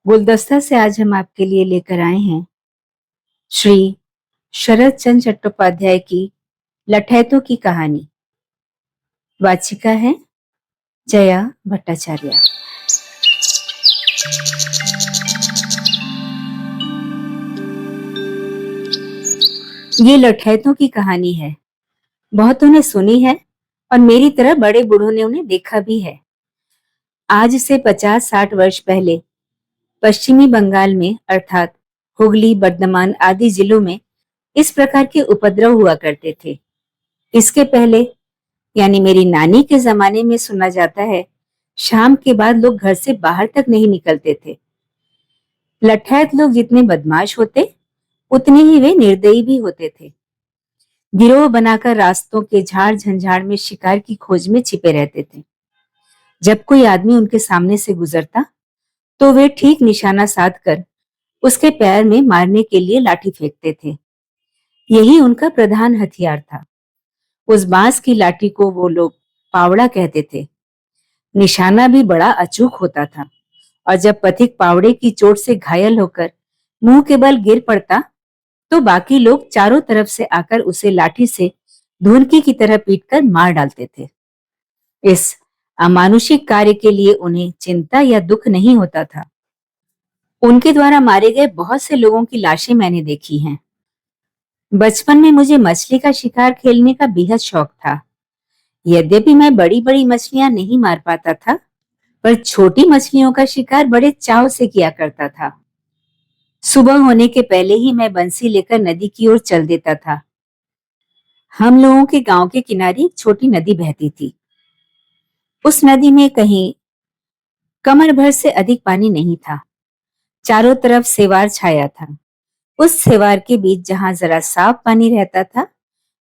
गुलदस्ता से आज हम आपके लिए लेकर आए हैं श्री शरद चंद्र चट्टोपाध्याय की लठैतों की कहानी। वाचिका है जया भट्टाचार्य। ये लठैतों की कहानी है। बहुतों ने सुनी है और मेरी तरह बड़े बूढ़ों ने उन्हें देखा भी है। आज से 50-60 वर्ष पहले पश्चिमी बंगाल में अर्थात हुगली, बर्धमान आदि जिलों में इस प्रकार के उपद्रव हुआ करते थे। इसके पहले यानी मेरी नानी के जमाने में सुना जाता है, शाम के बाद लोग घर से बाहर तक नहीं निकलते थे। लठैत लोग जितने बदमाश होते उतने ही वे निर्दयी भी होते थे। गिरोह बनाकर रास्तों के झाड़ झंझाड़ में शिकार की खोज में छिपे रहते थे। जब कोई आदमी उनके सामने से गुजरता तो वे ठीक निशाना साध कर उसके पैर में मारने के लिए लाठी फेंकते थे। यही उनका प्रधान हथियार था। उस बांस की लाठी को वो लोग पावड़ा कहते थे। निशाना भी बड़ा अचूक होता था और जब पथिक पावड़े की चोट से घायल होकर मुंह के बल गिर पड़ता तो बाकी लोग चारों तरफ से आकर उसे लाठी से धुनकी की तरह पीटकर मार डालते थे। इस अमानुषिक कार्य के लिए उन्हें चिंता या दुख नहीं होता था। उनके द्वारा मारे गए बहुत से लोगों की लाशें मैंने देखी हैं। बचपन में मुझे मछली का शिकार खेलने का बेहद शौक था। यद्यपि मैं बड़ी बड़ी मछलियां नहीं मार पाता था, पर छोटी मछलियों का शिकार बड़े चाव से किया करता था। सुबह होने के पहले ही मैं बंसी लेकर नदी की ओर चल देता था। हम लोगों के गांव के किनारे एक छोटी नदी बहती थी। उस नदी में कहीं कमर भर से अधिक पानी नहीं था। चारों तरफ सेवार छाया था। उस सेवार के बीच जहां जरा साफ पानी रहता था,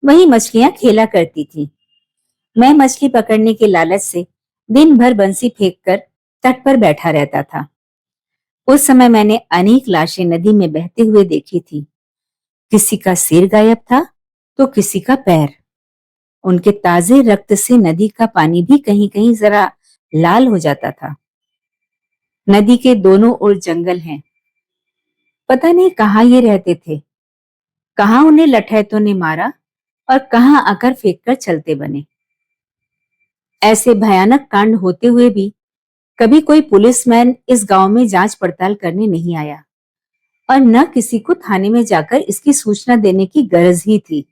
वहीं मछलियां खेला करती थी। मैं मछली पकड़ने के लालच से दिन भर बंसी फेंककर तट पर बैठा रहता था। उस समय मैंने अनेक लाशें नदी में बहते हुए देखी थी। किसी का सिर गायब था तो किसी का पैर। उनके ताजे रक्त से नदी का पानी भी कहीं कहीं जरा लाल हो जाता था। नदी के दोनों ओर जंगल हैं। पता नहीं कहाँ ये रहते थे, कहाँ उन्हें लठैतों ने मारा और कहाँ आकर फेंक कर चलते बने। ऐसे भयानक कांड होते हुए भी कभी कोई पुलिसमैन इस गांव में जांच पड़ताल करने नहीं आया और न किसी को थाने में जाकर इसकी सूचना देने की गरज ही थी।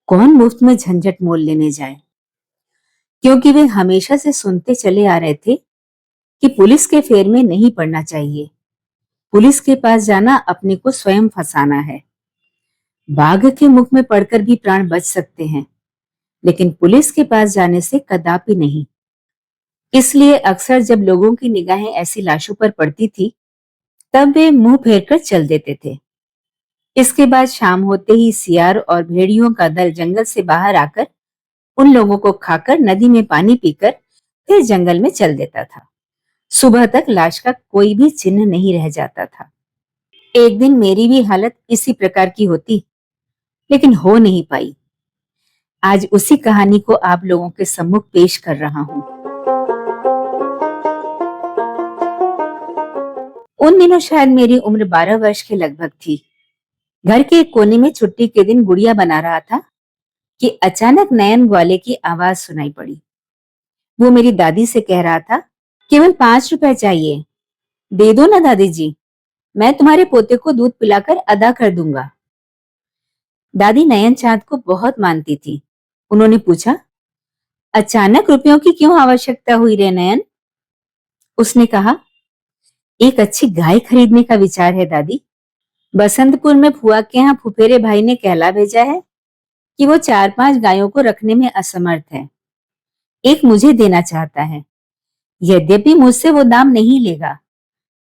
कौन मुफ्त में झंझट मोल लेने जाए, क्योंकि वे हमेशा से सुनते चले आ रहे थे कि पुलिस के फेर में नहीं पड़ना चाहिए। पुलिस के पास जाना अपने को स्वयं फंसाना है। बाघ के मुख में पड़कर भी प्राण बच सकते हैं, लेकिन पुलिस के पास जाने से कदापि नहीं। इसलिए अक्सर जब लोगों की निगाहें ऐसी लाशों पर पड़ती थी, तब वे मुंह फेर कर चल देते थे। इसके बाद शाम होते ही सियार और भेड़ियों का दल जंगल से बाहर आकर उन लोगों को खाकर नदी में पानी पीकर फिर जंगल में चल देता था। सुबह तक लाश का कोई भी चिन्ह नहीं रह जाता था। एक दिन मेरी भी हालत इसी प्रकार की होती, लेकिन हो नहीं पाई। आज उसी कहानी को आप लोगों के सम्मुख पेश कर रहा हूं। उन दिनों शायद मेरी उम्र 12 वर्ष के लगभग थी। घर के एक कोने में छुट्टी के दिन गुड़िया बना रहा था कि अचानक नयन ग्वाले की आवाज सुनाई पड़ी। वो मेरी दादी से कह रहा था, केवल 5 रुपए चाहिए, दे दो ना दादी जी, मैं तुम्हारे पोते को दूध पिलाकर अदा कर दूंगा। दादी नयन चांद को बहुत मानती थी। उन्होंने पूछा, अचानक रुपयों की क्यों आवश्यकता हुई रे नयन? उसने कहा, एक अच्छी गाय खरीदने का विचार है दादी। बसंतपुर में फुआ के यहाँ फुफेरे भाई ने कहला भेजा है कि वो 4-5 गायों को रखने में असमर्थ है। एक मुझे देना चाहता है। यद्यपि मुझसे वो दाम नहीं लेगा,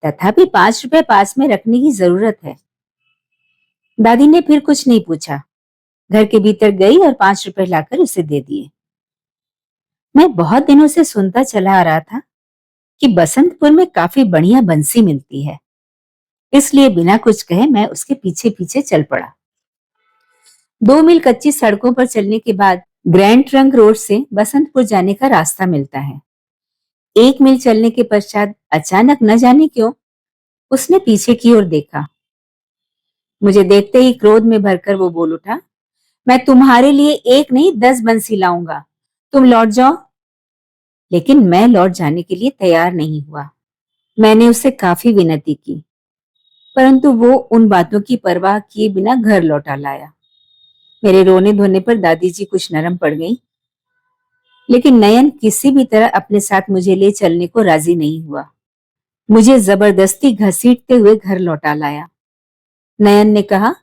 तथापि 5 रुपए पास में रखने की जरूरत है। दादी ने फिर कुछ नहीं पूछा, घर के भीतर गई और 5 रुपए लाकर उसे दे दिए। मैं बहुत दिनों से सुनता चला आ रहा था कि बसंतपुर में काफी बढ़िया बंसी मिलती है, इसलिए बिना कुछ कहे मैं उसके पीछे पीछे चल पड़ा। 2 मील कच्ची सड़कों पर चलने के बाद ग्रैंड ट्रंक रोड से बसंतपुर जाने का रास्ता मिलता है। 1 मील चलने के पश्चात अचानक न जाने क्यों उसने पीछे की ओर देखा। मुझे देखते ही क्रोध में भरकर वो बोल उठा, मैं तुम्हारे लिए एक नहीं 10 बंसी लाऊंगा। तुम लौट जाओ। लेकिन मैं लौट जाने के लिए तैयार नहीं हुआ। मैंने उससे काफी विनती की, परंतु वो उन बातों की परवाह किए बिना घर लौटा लाया। मेरे रोने धोने पर दादी जी कुछ नरम पड़ गई, लेकिन नयन किसी भी तरह अपने साथ मुझे ले चलने को राजी नहीं हुआ। मुझे जबरदस्ती घसीटते हुए घर लौटा लाया। नयन ने कहा,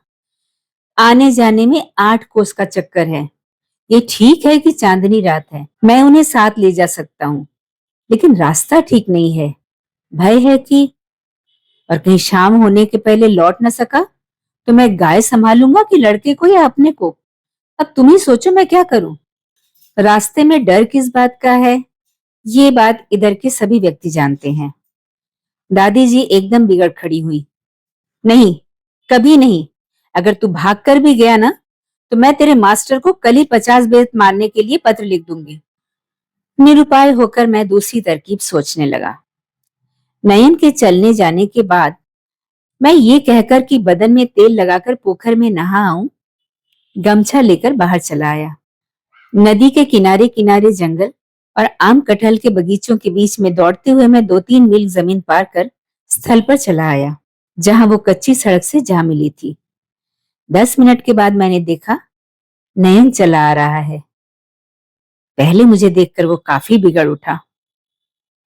आने जाने में 8 कोस का चक्कर है। ये ठीक है कि चांदनी रात है, मैं उन्हें साथ ले जा सकता हूँ, लेकिन रास्ता ठीक नहीं है। भय है कि और कहीं शाम होने के पहले लौट न सका तो मैं गाय संभालूंगा कि लड़के को या अपने को। अब तुम ही सोचो मैं क्या करूं। रास्ते में डर किस बात का है, ये बात इधर के सभी व्यक्ति जानते हैं। दादी जी एकदम बिगड़ खड़ी हुई। नहीं, कभी नहीं। अगर तू भाग कर भी गया ना, तो मैं तेरे मास्टर को कल ही 50 बेत मारने के लिए पत्र लिख दूंगी। निरुपाय होकर मैं दूसरी तरकीब सोचने लगा। नयन के चलने जाने के बाद मैं ये कहकर कि बदन में तेल लगाकर पोखर में नहा आऊं, गमछा लेकर बाहर चला आया। नदी के किनारे किनारे जंगल और आम कटहल के बगीचों के बीच में दौड़ते हुए मैं 2-3 मील जमीन पार कर स्थल पर चला आया, जहां वो कच्ची सड़क से जा मिली थी। 10 मिनट के बाद मैंने देखा, नयन चला आ रहा है। पहले मुझे देखकर वो काफी बिगड़ उठा।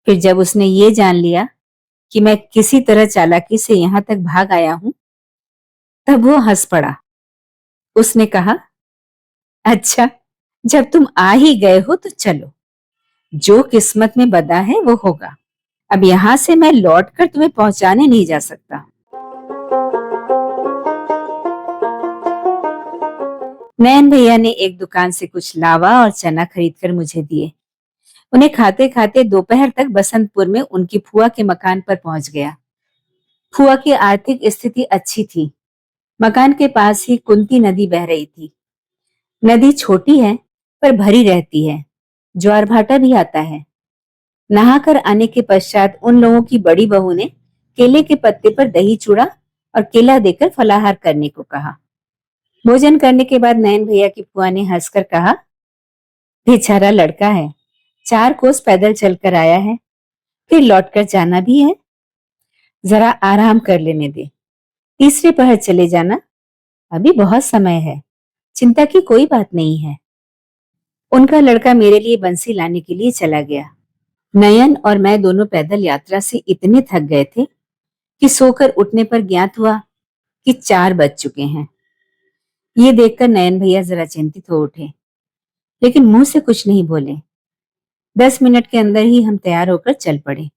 फिर जब उसने ये जान लिया कि मैं किसी तरह चालाकी से यहां तक भाग आया हूं, तब वो हंस पड़ा। उसने कहा, अच्छा, जब तुम आ ही गए हो तो चलो, जो किस्मत में बदा है वो होगा। अब यहां से मैं लौटकर तुम्हें पहुंचाने नहीं जा सकता। नयन भैया ने एक दुकान से कुछ लावा और चना खरीदकर मुझे दिए। उन्हें खाते खाते दोपहर तक बसंतपुर में उनकी फुआ के मकान पर पहुंच गया। फुआ की आर्थिक स्थिति अच्छी थी। मकान के पास ही कुंती नदी बह रही थी। नदी छोटी है पर भरी रहती है। ज्वार भाटा भी आता है। नहाकर आने के पश्चात उन लोगों की बड़ी बहू ने केले के पत्ते पर दही चूड़ा और केला देकर फलाहार करने को कहा। भोजन करने के बाद नयन भैया की फुआ ने हंसकर कहा, बेचारा लड़का है, 4 कोस पैदल चलकर आया है, फिर लौटकर जाना भी है। जरा आराम कर लेने दे, तीसरे पहर चले जाना, अभी बहुत समय है, चिंता की कोई बात नहीं है। उनका लड़का मेरे लिए बंसी लाने के लिए चला गया। नयन और मैं दोनों पैदल यात्रा से इतने थक गए थे कि सोकर उठने पर ज्ञात हुआ कि 4 बज चुके हैं। ये देखकर नयन भैया जरा चिंतित हो उठे, लेकिन मुंह से कुछ नहीं बोले। 10 मिनट के अंदर ही हम तैयार होकर चल पड़े।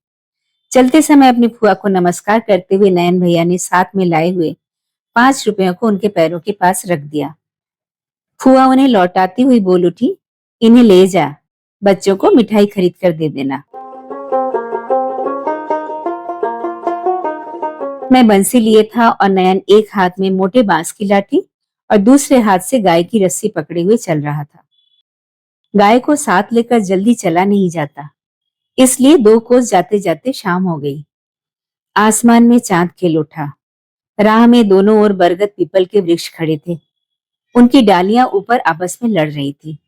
चलते समय अपनी फुआ को नमस्कार करते हुए नयन भैया ने साथ में लाए हुए 5 रुपयों को उनके पैरों के पास रख दिया। फुआ उन्हें लौटाती हुई बोल उठी, इन्हें ले जा, बच्चों को मिठाई खरीद कर दे देना। मैं बंसी लिए था और नयन एक हाथ में मोटे बांस की लाठी और दूसरे हाथ से गाय की रस्सी पकड़े हुए चल रहा था। गाय को साथ लेकर जल्दी चला नहीं जाता, इसलिए 2 कोस जाते जाते शाम हो गई। आसमान में चांद खिल उठा। राह में दोनों ओर बरगद पीपल के वृक्ष खड़े थे। उनकी डालियां ऊपर आपस में लड़ रही थी।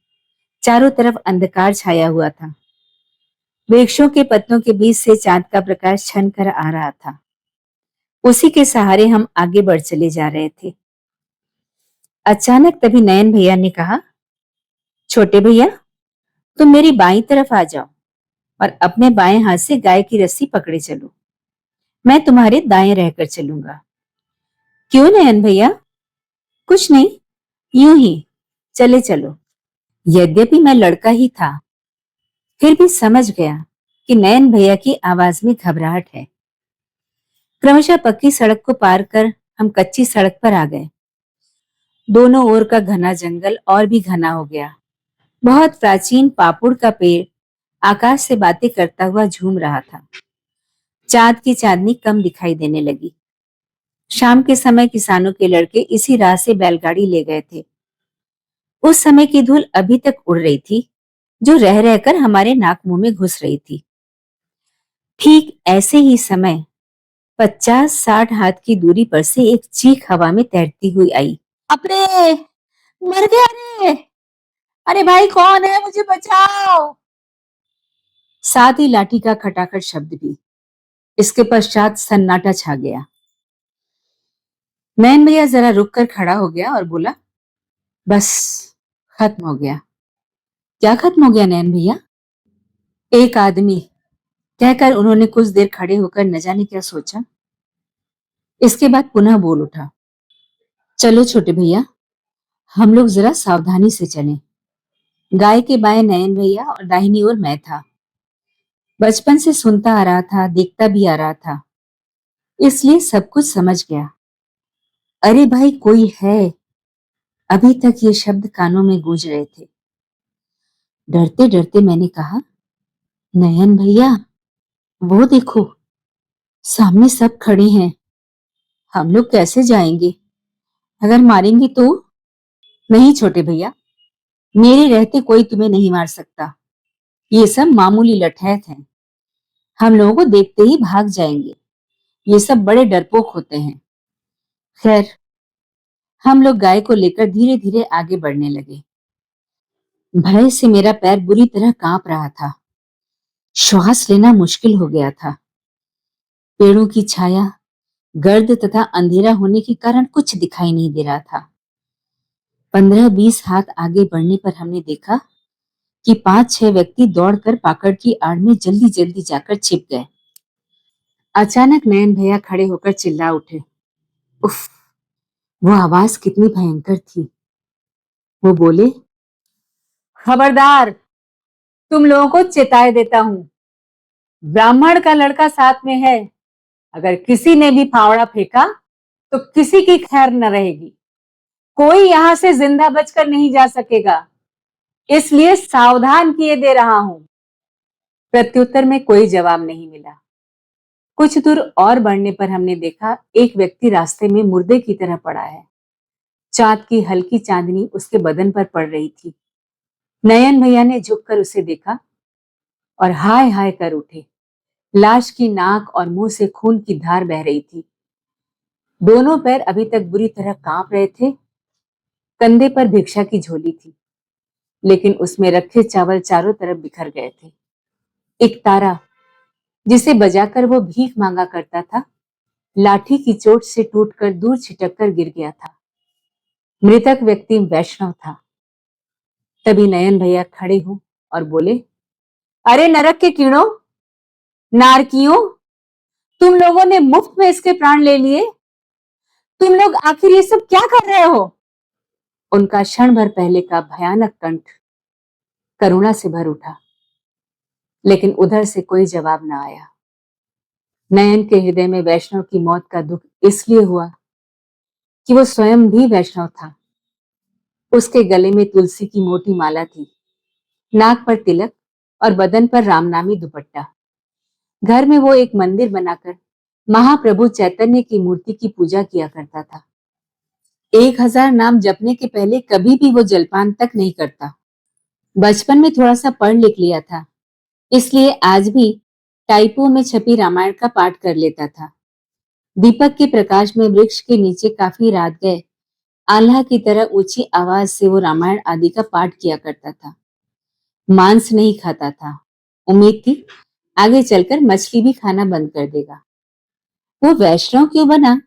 चारों तरफ अंधकार छाया हुआ था। वृक्षों के पत्तों के बीच से चांद का प्रकाश छन कर आ रहा था। उसी के सहारे हम आगे बढ़ चले जा रहे थे। अचानक तभी नयन भैया ने कहा, छोटे भैया, तुम मेरी बाईं तरफ आ जाओ और अपने बाएं हाथ से गाय की रस्सी पकड़े चलो। मैं तुम्हारे दाएं रहकर चलूंगा। क्यों नयन भैया? कुछ नहीं, यूं ही, चले चलो। यद्यपि मैं लड़का ही था, फिर भी समझ गया कि नयन भैया की आवाज में घबराहट है। क्रमशः पक्की सड़क को पार कर हम कच्ची सड़क पर आ गए। दोनों ओर का घना जंगल और भी घना हो गया। बहुत प्राचीन पापुड़ का पेड़ आकाश से बातें करता हुआ झूम रहा था। चांद की चांदनी कम दिखाई देने लगी। शाम के समय किसानों के लड़के इसी राह से बैलगाड़ी ले गए थे। उस समय की धूल अभी तक उड़ रही थी, जो रह रहकर हमारे नाक मुंह में घुस रही थी। ठीक ऐसे ही समय 50-60 हाथ की दूरी पर से एक चीख हवा में तैरती हुई आई। अपने मर गया रे। अरे भाई कौन है, मुझे बचाओ। साथ ही लाठी का खटाखट शब्द भी। इसके पश्चात सन्नाटा छा गया। नयन भैया जरा रुक कर खड़ा हो गया और बोला, बस खत्म हो गया। क्या खत्म हो गया नयन भैया? एक आदमी, कहकर उन्होंने कुछ देर खड़े होकर न जाने क्या सोचा। इसके बाद पुनः बोल उठा, चलो छोटे भैया, हम लोग जरा सावधानी से चलें। गाय के बाएं नयन भैया और दाहिनी ओर मैं था। बचपन से सुनता आ रहा था, देखता भी आ रहा था, इसलिए सब कुछ समझ गया। अरे भाई कोई है। अभी तक ये शब्द कानों में गूंज रहे थे। डरते डरते मैंने कहा, नयन भैया, वो देखो, सामने सब खड़े हैं। हम लोग कैसे जाएंगे? अगर मारेंगे तो? नहीं छोटे भैया, मेरे रहते कोई तुम्हें नहीं मार सकता। ये सब मामूली लठैत हैं। हम लोगों को देखते ही भाग जाएंगे। ये सब बड़े डरपोक होते हैं। खैर, हम लोग गाय को लेकर धीरे धीरे आगे बढ़ने लगे। भय से मेरा पैर बुरी तरह कांप रहा था। श्वास लेना मुश्किल हो गया था। पेड़ों की छाया, गर्द तथा अंधेरा होने के कारण कुछ दिखाई नहीं दे रहा था। 15-20 हाथ आगे बढ़ने पर हमने देखा कि 5-6 व्यक्ति दौड़कर पाकड़ की आड़ में जल्दी जल्दी जाकर छिप गए। अचानक नयन भैया खड़े होकर चिल्ला उठे, उफ, वो आवाज कितनी भयंकर थी। वो बोले, खबरदार, तुम लोगों को चेताए देता हूं, ब्राह्मण का लड़का साथ में है। अगर किसी ने भी फावड़ा फेंका तो किसी की खैर न रहेगी। कोई यहां से जिंदा बचकर नहीं जा सकेगा, इसलिए सावधान किए दे रहा हूं। प्रत्युत्तर में कोई जवाब नहीं मिला। कुछ दूर और बढ़ने पर हमने देखा एक व्यक्ति रास्ते में मुर्दे की तरह पड़ा है। चांद की हल्की चांदनी उसके बदन पर पड़ रही थी। नयन भैया ने झुककर उसे देखा और हाय हाय कर उठे। लाश की नाक और मुंह से खून की धार बह रही थी। दोनों पैर अभी तक बुरी तरह कांप रहे थे। कंधे पर भिक्षा की झोली थी, लेकिन उसमें रखे चावल चारों तरफ बिखर गए थे। एक तारा, जिसे बजाकर वो भीख मांगा करता था, लाठी की चोट से टूटकर दूर छिटक कर गिर गया था। मृतक व्यक्ति वैष्णव था। तभी नयन भैया खड़े हो और बोले, अरे नरक के कीड़ों, नारकियों, तुम लोगों ने मुफ्त में इसके प्राण ले लिए। तुम लोग आखिर ये सब क्या कर रहे हो? उनका क्षण भर पहले का भयानक कंठ करुणा से भर उठा, लेकिन उधर से कोई जवाब न आया। नयन के हृदय में वैष्णव की मौत का दुख इसलिए हुआ कि वो स्वयं भी वैष्णव था। उसके गले में तुलसी की मोटी माला थी, नाक पर तिलक और बदन पर रामनामी दुपट्टा। घर में वो एक मंदिर बनाकर महाप्रभु चैतन्य की मूर्ति की पूजा किया करता था। 1000 नाम जपने के पहले कभी भी वो जलपान तक नहीं करता। बचपन में थोड़ा सा पढ़ लिख लिया था, इसलिए आज भी टाइपो में छपी रामायण का पाठ कर लेता था। दीपक के प्रकाश में वृक्ष के नीचे काफी रात गए आल्हा की तरह ऊंची आवाज से वो रामायण आदि का पाठ किया करता था। मांस नहीं खाता था। उम्मीद थी आगे चलकर मछली भी खाना बंद कर देगा। वो वैष्णव क्यों बना,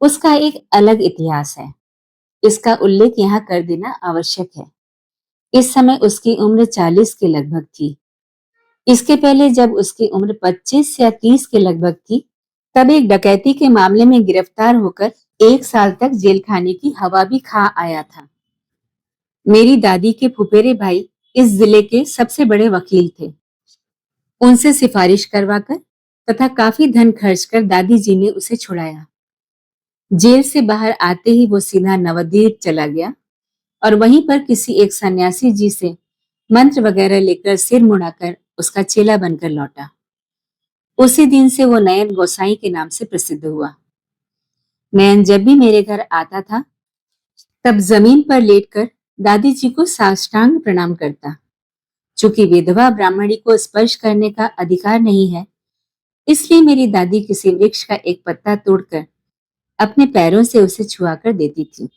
उसका एक अलग इतिहास है। इसका उल्लेख यहाँ कर देना आवश्यक है। इस समय उसकी उम्र 40 के लगभग थी। इसके पहले जब उसकी उम्र 25 या 30 के लगभग थी, तब एक डकैती के मामले में गिरफ्तार होकर 1 साल तक जेल खाने की हवा भी खा आया था। मेरी दादी के फुफेरे भाई इस जिले के सबसे बड़े वकील थे। उनसे सिफारिश करवाकर तथा काफी धन खर्च कर दादी जी ने उसे छुड़ाया। जेल से बाहर आते ही वो सीधा नवद्वीप चला गया और वहीं पर किसी एक सन्यासी जी से मंत्र वगैरह लेकर सिर मुड़ाकर उसका चेला बनकर लौटा। उसी दिन से वो नयन गोसाई के नाम से प्रसिद्ध हुआ। नयन जब भी मेरे घर आता था, तब जमीन पर लेटकर दादी जी को साष्टांग प्रणाम करता। चूंकि विधवा ब्राह्मणी को स्पर्श करने का अधिकार नहीं है, इसलिए मेरी दादी किसी वृक्ष का एक पत्ता तोड़कर अपने पैरों से उसे छुआ कर देती थी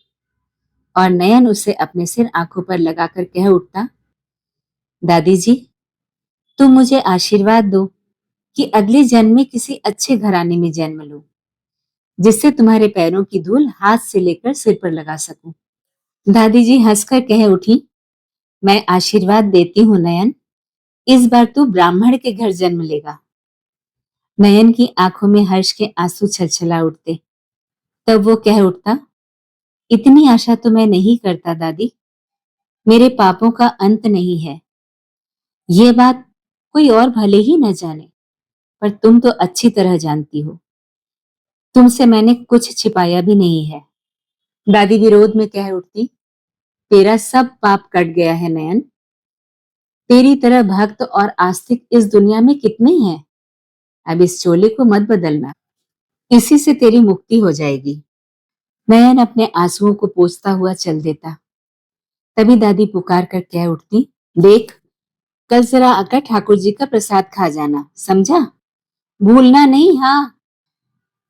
और नयन उसे अपने सिर आंखों पर लगाकर कह उठता, दादी जी, तुम मुझे आशीर्वाद दो कि अगले जन्म में किसी अच्छे घराने में जन्म लूं, जिससे तुम्हारे पैरों की धूल हाथ से लेकर सिर पर लगा सकूं। दादी जी हंसकर कह उठी, मैं आशीर्वाद देती हूँ नयन, इस बार तू ब्राह्मण के घर जन्म लेगा। नयन की आंखों में हर्ष के आंसू छलछला उठते। तब वो कह उठता, इतनी आशा तो मैं नहीं करता दादी, मेरे पापों का अंत नहीं है। ये बात कोई और भले ही न जाने, पर तुम तो अच्छी तरह जानती हो। तुमसे मैंने कुछ छिपाया भी नहीं है। दादी विरोध में कह उठती, तेरा सब पाप कट गया है नयन। तेरी तरह भक्त और आस्तिक इस दुनिया में कितने हैं। अब इस चोले को मत बदलना, इसी से तेरी मुक्ति हो जाएगी। नयन अपने आंसुओं को पोंछता हुआ चल देता। तभी दादी पुकार कर कह उठती, देख, कल जरा आकर ठाकुर जी का प्रसाद खा जाना, समझा? भूलना नहीं, हाँ।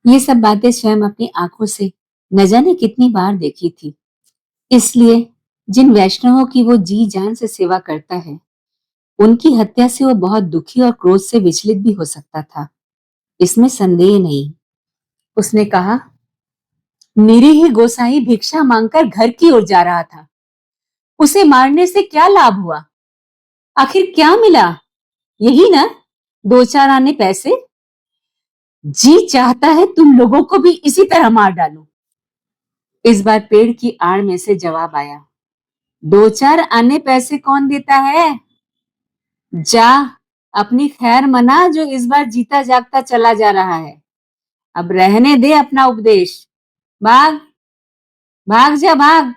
ये सब बातें स्वयं अपनी आंखों से न जाने कितनी बार देखी थी। इसलिए जिन वैष्णवों की वो जी जान से सेवा करता है, उनकी हत्या से वो बहुत दुखी और क्रोध से विचलित भी हो सकता था, इसमें संदेह नहीं। उसने कहा, निरीह गोसाई भिक्षा मांगकर घर की ओर जा रहा था, उसे मारने से क्या लाभ हुआ? आखिर क्या मिला? यही ना, दो चार आने पैसे। जी चाहता है तुम लोगों को भी इसी तरह मार डालूं। इस बार पेड़ की आड़ में से जवाब आया, दो चार आने पैसे कौन देता है? जा, अपनी खैर मना जो इस बार जीता जागता चला जा रहा है। अब रहने दे अपना उपदेश। भाग, भाग जा, भाग।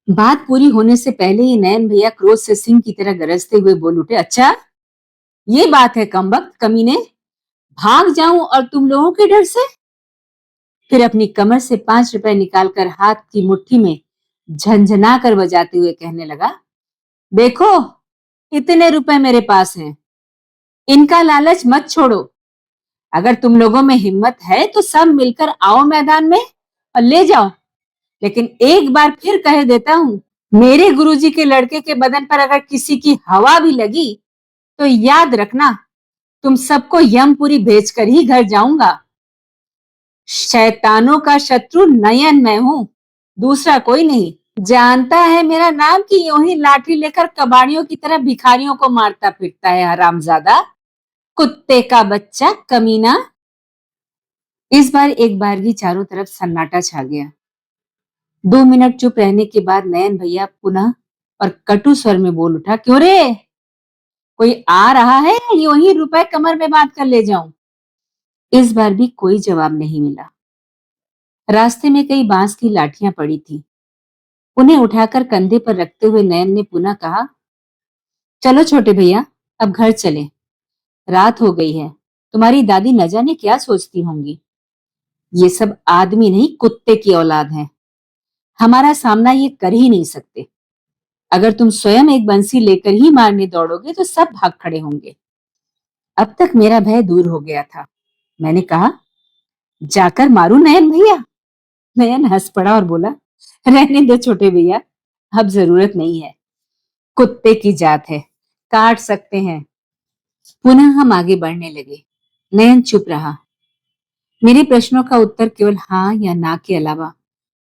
बात पूरी होने से पहले ही नयन भैया क्रोध से सिंह की तरह गरजते हुए बोल उठे, अच्छा, ये बात है कमबख्त कमीने, भाग जाऊं और तुम लोगों के डर से? फिर अपनी कमर से 5 रुपए निकालकर हाथ की मुट्ठी में झंझना कर बजाते हुए कहने लगा, देखो, इतने रुपए मेरे पास हैं, इनका लालच मत छोड़ो। अगर तुम लोगों में हिम्मत है तो सब मिलकर आओ मैदान में और ले जाओ। लेकिन एक बार फिर कह देता हूं, मेरे गुरुजी के लड़के के बदन पर अगर किसी की हवा भी लगी तो याद रखना, तुम सबको यमपुरी भेजकर ही घर जाऊंगा। शैतानों का शत्रु नयन मैं हूं, दूसरा कोई नहीं। जानता है मेरा नाम कि यूं ही लाठी लेकर कबाड़ियों की तरह भिखारियों को मारता फिरता है हरामजादा, कुत्ते का बच्चा, कमीना। इस बार एक बारगी चारों तरफ सन्नाटा छा गया। 2 मिनट चुप रहने के बाद नयन भैया पुनः और कटु स्वर में बोल उठा, क्यों रे, कोई आ रहा है या यूं ही रुपए कमर में बांध कर ले जाऊं? इस बार भी कोई जवाब नहीं मिला। रास्ते में कई बांस की लाठियां पड़ी थी। उन्हें उठाकर कंधे पर रखते हुए नयन ने पुनः कहा, चलो छोटे भैया, अब घर चले, रात हो गई है, तुम्हारी दादी न जाने क्या सोचती होंगी। ये सब आदमी नहीं, कुत्ते की औलाद है, हमारा सामना ये कर ही नहीं सकते। अगर तुम स्वयं एक बंसी लेकर ही मारने दौड़ोगे तो सब भाग खड़े होंगे। अब तक मेरा भय दूर हो गया था। मैंने कहा, जाकर मारू नयन भैया? नयन हंस पड़ा और बोला, रहने दो छोटे भैया, अब जरूरत नहीं है, कुत्ते की जात है, काट सकते हैं। पुनः हम आगे बढ़ने लगे। नयन चुप रहा। मेरे प्रश्नों का उत्तर केवल हाँ या ना के अलावा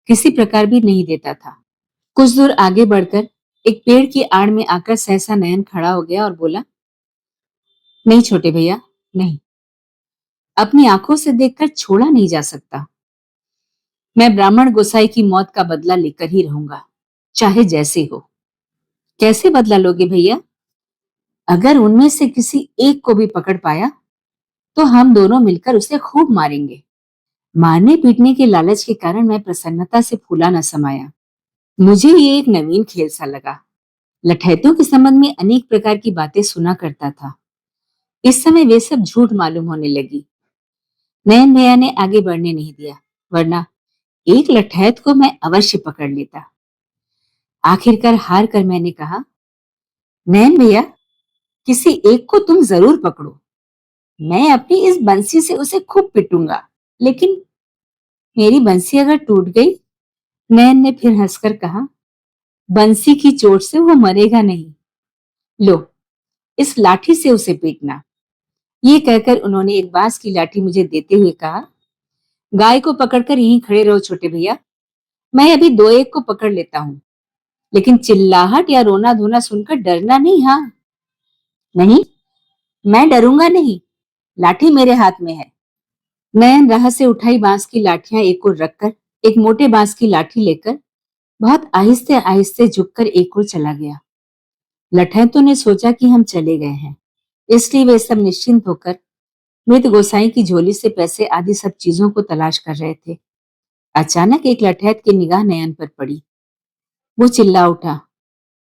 किसी प्रकार भी नहीं देता था। कुछ दूर आगे बढ़कर एक पेड़ की आड़ में आकर सहसा नयन खड़ा हो गया और बोला, नहीं छोटे भैया, नहीं, अपनी आंखों से देखकर छोड़ा नहीं जा सकता। मैं ब्राह्मण गोसाई की मौत का बदला लेकर ही रहूंगा, चाहे जैसे हो। कैसे बदला लोगे भैया? अगर उनमें से किसी एक को भी पकड़ पाया तो हम दोनों मिलकर उसे खूब मारेंगे। मारने पीटने के लालच के कारण मैं प्रसन्नता से फूला न समाया। मुझे ये एक नवीन खेल सा लगा। लठैतों के संबंध में अनेक प्रकार की बातें सुना करता था, इस समय वे सब झूठ मालूम होने लगी। नयन भैया ने आगे बढ़ने नहीं दिया, वरना एक लठैत को मैं अवश्य पकड़ लेता। आखिरकार हार कर मैंने कहा, नयन भैया, किसी एक को तुम जरूर पकड़ो। मैं अपनी इस बंसी से उसे खूब पिटूंगा, लेकिन मेरी बंसी अगर टूट गई? नयन ने फिर हंसकर कहा, बंसी की चोट से वो मरेगा नहीं। लो, इस लाठी से उसे पीटना। ये कहकर उन्होंने एक बांस की लाठी मुझे देते हुए कहा, गाय को पकड़कर यहीं खड़े रहो छोटे भैया, मैं अभी दो एक को पकड़ लेता हूँ, लेकिन चिल्लाहट या रोना धोना सुनकर डरना नहीं। हाँ, नहीं, मैं डरूंगा नहीं, लाठी मेरे हाथ में है। नयन राह से उठाई बांस की लाठियां एक ओर रखकर एक मोटे बांस की लाठी लेकर बहुत आहिस्ते आहिस्ते झुककर एक ओर चला गया। लठैतों ने सोचा कि हम चले गए हैं, इसलिए वे सब निश्चिंत होकर मृत गोसाई की झोली से पैसे आदि सब चीजों को तलाश कर रहे थे। अचानक एक लठैत की निगाह नयन पर पड़ी। वो चिल्ला उठा,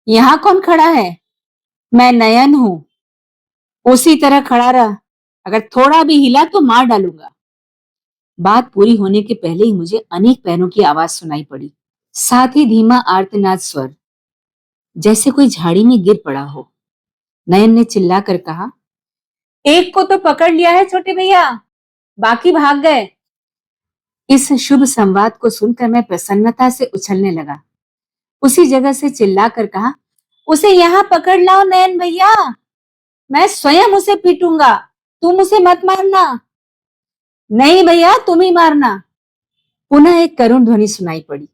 यहाँ कौन खड़ा है? मैं नयन हूं। उसी तरह खड़ा रह, अगर थोड़ा भी हिला तो मार डालूंगा। बात पूरी होने के पहले ही मुझे अनेक पैरों की आवाज सुनाई पड़ी, साथ ही धीमा आर्तनाद स्वर, जैसे कोई झाड़ी में गिर पड़ा हो। नयन ने चिल्लाकर कहा, एक को तो पकड़ लिया है छोटे भैया, बाकी भाग गए। इस शुभ संवाद को सुनकर मैं प्रसन्नता से उछलने लगा। उसी जगह से चिल्लाकर कहा, उसे यहाँ पकड़ लाओ नयन भैया, मैं स्वयं उसे पीटूंगा, तुम उसे मत मारना। नहीं भैया, तुम ही मारना। पुनः एक करुण ध्वनि सुनाई पड़ी।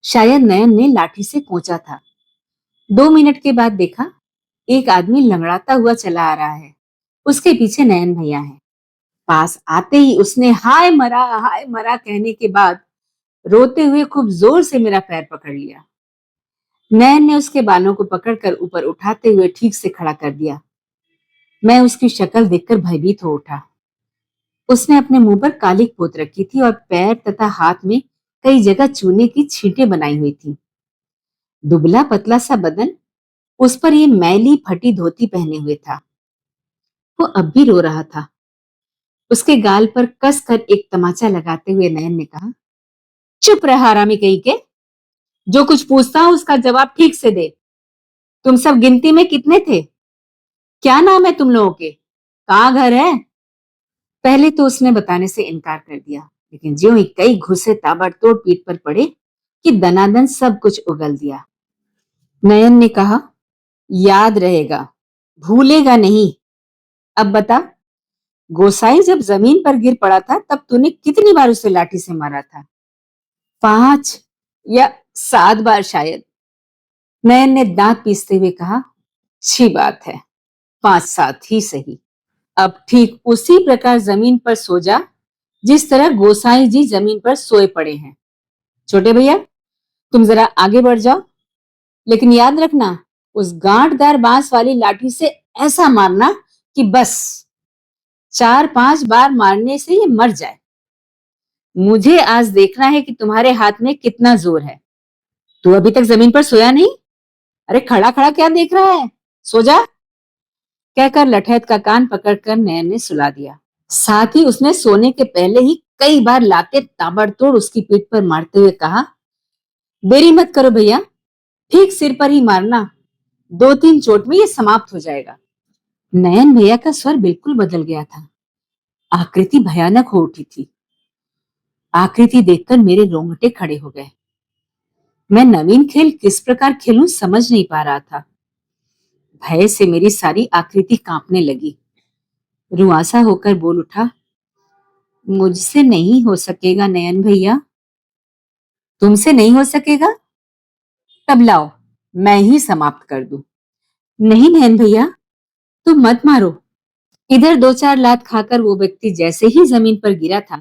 शायद नयन ने लाठी से कोंचा था। 2 मिनट के बाद देखा, एक आदमी लंगड़ाता हुआ चला आ रहा है। उसके पीछे नयन भैया है। पास आते ही उसने हाय मरा कहने के बाद रोते हुए खूब जोर से मेरा पैर पकड़ लिया। नयन ने उसके बालों को पकड़कर ऊपर उठाते हुए ठीक से खड़ा कर दिया। मैं उसकी शक्ल देखकर भयभीत हो उठा। उसने अपने मुंह पर कालिक पोत रखी थी और पैर तथा हाथ में कई जगह चूने की छींटें बनाई हुई थी। दुबला पतला सा बदन, उस पर ये मैली फटी धोती पहने हुए था। वो अब भी रो रहा था। उसके गाल पर कस कर एक तमाचा लगाते हुए नयन ने कहा, चुप रह हरामी कहीं के, जो कुछ पूछता हूं उसका जवाब ठीक से दे। तुम सब गिनती में कितने थे? क्या नाम है तुम लोगों के? कहाँ घर है? पहले तो उसने बताने से इनकार कर दिया, लेकिन ज्यों ही कई घुसे ताबड़तोड़ पीठ पर पड़े कि दनादन सब कुछ उगल दिया। नयन ने कहा, याद रहेगा, भूलेगा नहीं। अब बता, गोसाई जब जमीन पर गिर पड़ा था तब तूने कितनी बार उसे लाठी से मारा था? 5 या 7 बार शायद। नयन ने दांत पीसते हुए कहा, अच्छी बात है, 5 7 ही सही। अब ठीक उसी प्रकार जमीन पर सो जा जिस तरह गोसाई जी जमीन पर सोए पड़े हैं। छोटे भैया, तुम जरा आगे बढ़ जाओ, लेकिन याद रखना, उस गांठदार बांस वाली लाठी से ऐसा मारना कि बस 4 5 बार मारने से ये मर जाए। मुझे आज देखना है कि तुम्हारे हाथ में कितना जोर है। तू अभी तक जमीन पर सोया नहीं? अरे खड़ा खड़ा क्या देख रहा है, सो जा। कहकर लठैत का कान पकड़कर नयन ने सुला दिया। साथ ही उसने सोने के पहले ही कई बार लाते ताबड़तोड़ उसकी पीठ पर मारते हुए कहा, देरी मत करो भैया, ठीक सिर पर ही मारना, 2 3 चोट में ये समाप्त हो जाएगा। नयन भैया का स्वर बिल्कुल बदल गया था। आकृति भयानक हो उठी थी। आकृति देखकर मेरे रोंगटे खड़े हो गए। मैं नवीन खेल किस प्रकार खेलूं समझ नहीं पा रहा था। भय से मेरी सारी आकृति कांपने लगी। रुआसा होकर बोल उठा, मुझसे नहीं हो सकेगा नयन भैया। तुमसे नहीं हो सकेगा? तब लाओ, मैं ही समाप्त कर दूं। नहीं नयन भैया, तुम मत मारो। इधर 2 4 लात खाकर वो व्यक्ति जैसे ही जमीन पर गिरा था,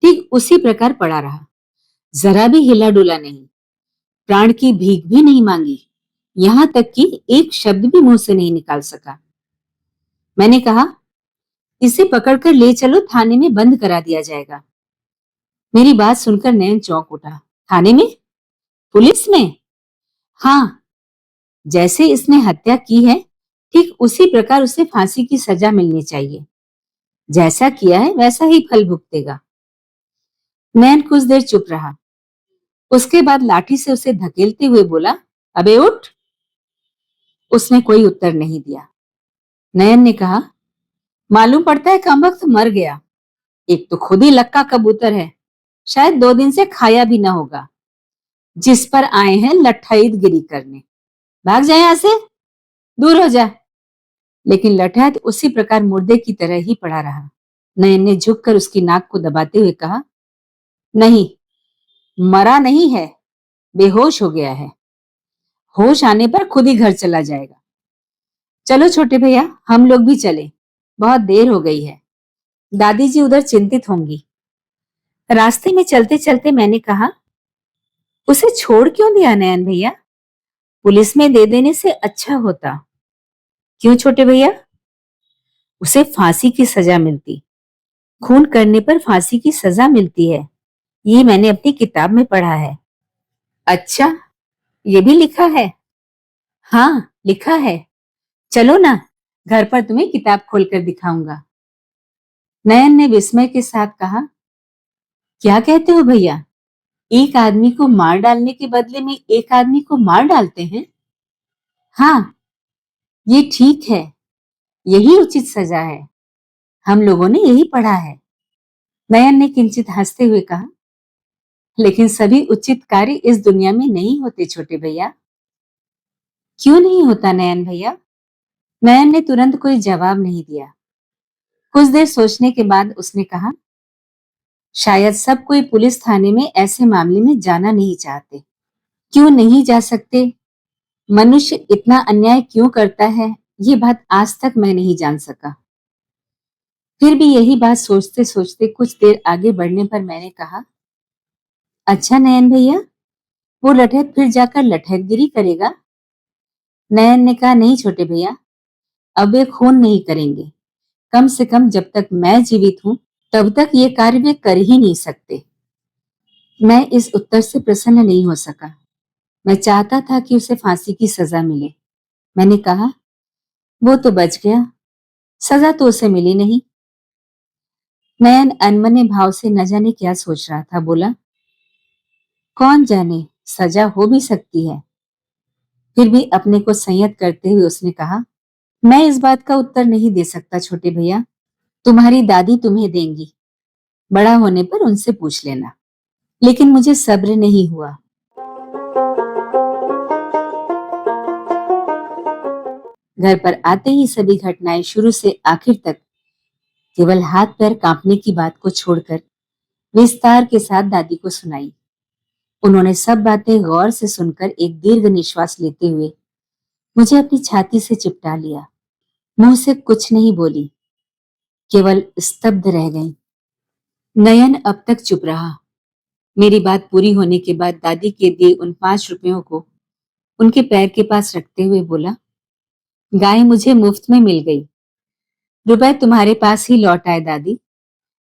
ठीक उसी प्रकार पड़ा रहा। जरा भी हिला डुला नहीं, प्राण की भीख भी नहीं मांगी, यहां तक कि एक शब्द भी मुंह से नहीं निकाल सका। मैंने कहा, इसे पकड़कर ले चलो, थाने में बंद करा दिया जाएगा। मेरी बात सुनकर नयन चौंक उठा। थाने में? पुलिस में? हाँ, जैसे इसने हत्या की है ठीक उसी प्रकार उसे फांसी की सजा मिलनी चाहिए। जैसा किया है वैसा ही फल भुगतेगा। नयन कुछ देर चुप रहा। उसके बाद लाठी से उसे धकेलते हुए बोला, अबे उठ। उसने कोई उत्तर नहीं दिया। नयन ने कहा, मालूम पड़ता है कमबख्त मर गया। एक तो खुद ही लक्का कबूतर है, शायद 2 दिन से खाया भी ना होगा, जिस पर आए हैं लठैत गिरी करने। भाग जाए यहां से, दूर हो जा। लेकिन लठैत उसी प्रकार मुर्दे की तरह ही पड़ा रहा। नयन ने झुककर उसकी नाक को दबाते हुए कहा, नहीं, मरा नहीं है, बेहोश हो गया है। होश आने पर खुद ही घर चला जाएगा। चलो छोटे भैया, हम लोग भी चले, बहुत देर हो गई है। दादी जी उधर चिंतित होंगी। रास्ते में चलते चलते मैंने कहा, उसे छोड़ क्यों दिया नयन भैया? पुलिस में दे देने से अच्छा होता। क्यों छोटे भैया? उसे फांसी की सजा मिलती। खून करने पर फांसी की सजा मिलती है, ये मैंने अपनी किताब में पढ़ा है। अच्छा, ये भी लिखा है? हाँ, लिखा है। चलो ना, घर पर तुम्हें किताब खोलकर दिखाऊंगा। नयन ने विस्मय के साथ कहा, क्या कहते हो भैया? एक आदमी को मार डालने के बदले में एक आदमी को मार डालते हैं? हाँ, ये ठीक है, यही उचित सजा है। हम लोगों ने यही पढ़ा है। नयन ने किंचित हंसते हुए कहा, लेकिन सभी उचित कार्य इस दुनिया में नहीं होते छोटे भैया। क्यों नहीं होता नयन भैया? नयन ने तुरंत कोई जवाब नहीं दिया। कुछ देर सोचने के बाद उसने कहा, शायद सब कोई पुलिस थाने में ऐसे मामले में जाना नहीं चाहते। क्यों नहीं जा सकते? मनुष्य इतना अन्याय क्यों करता है, ये बात आज तक मैं नहीं जान सका। फिर भी यही बात सोचते सोचते कुछ देर आगे बढ़ने पर मैंने कहा, अच्छा नयन भैया, वो लठैत फिर जाकर लठैतगिरी करेगा? नयन ने कहा, नहीं छोटे भैया, अब वे खून नहीं करेंगे। कम से कम जब तक मैं जीवित हूं, तब तक ये कार्य वे कर ही नहीं सकते। मैं इस उत्तर से प्रसन्न नहीं हो सका। मैं चाहता था कि उसे फांसी की सजा मिले। मैंने कहा, वो तो बच गया, सजा तो उसे मिली नहीं। नयन अनमने भाव से न जाने क्या सोच रहा था, बोला, कौन जाने, सजा हो भी सकती है। फिर भी अपने को संयत करते हुए उसने कहा, मैं इस बात का उत्तर नहीं दे सकता छोटे भैया, तुम्हारी दादी तुम्हें देंगी, बड़ा होने पर उनसे पूछ लेना। लेकिन मुझे सब्र नहीं हुआ। घर पर आते ही सभी घटनाएं शुरू से आखिर तक केवल हाथ पैर कांपने की बात को छोड़कर विस्तार के साथ दादी को सुनाई। उन्होंने सब बातें गौर से सुनकर एक दीर्घ निश्वास लेते हुए मुझे अपनी छाती से चिपटा लिया। मुंह से कुछ नहीं बोली, केवल स्तब्ध रह गई। नयन अब तक चुप रहा। मेरी बात पूरी होने के बाद दादी के दिए उन 5 रुपयों को उनके पैर के पास रखते हुए बोला, गाय मुझे मुफ्त में मिल गई। रुपए तुम्हारे पास ही लौट आए दादी,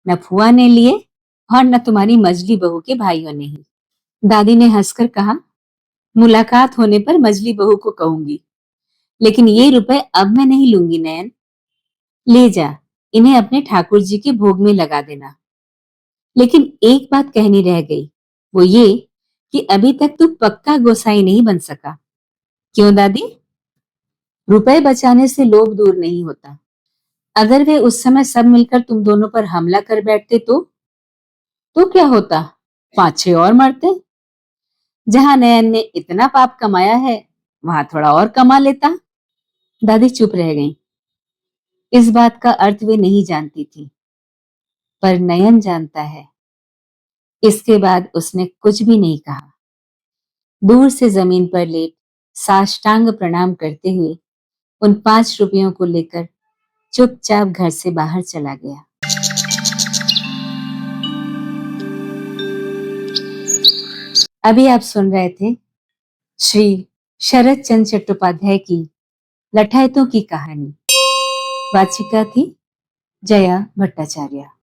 न फुआ ने लिए और न तुम्हारी मजली बहू के भाइयों ने ही। दादी ने हंसकर कहा, मुलाकात होने पर मजली बहू को कहूंगी, लेकिन ये रुपए अब मैं नहीं लूंगी नयन। ले जा, इन्हें अपने ठाकुर जी के भोग में लगा देना। लेकिन एक बात कहनी रह गई, वो ये कि अभी तक तू पक्का गोसाई नहीं बन सका। क्यों दादी? रुपए बचाने से लोभ दूर नहीं होता। अगर वे उस समय सब मिलकर तुम दोनों पर हमला कर बैठते तो क्या होता? 5-6 और मरते। जहां नयन ने इतना पाप कमाया है, वहां थोड़ा और कमा लेता। दादी चुप रह गईं। इस बात का अर्थ वे नहीं जानती थी, पर नयन जानता है। इसके बाद उसने कुछ भी नहीं कहा। दूर से जमीन पर लेट साष्टांग प्रणाम करते हुए उन 5 रुपयों को लेकर चुपचाप घर से बाहर चला गया। अभी आप सुन रहे थे श्री शरद चंद्र चट्टोपाध्याय की लठायतों की कहानी। वाचिका थी जया भट्टाचार्य।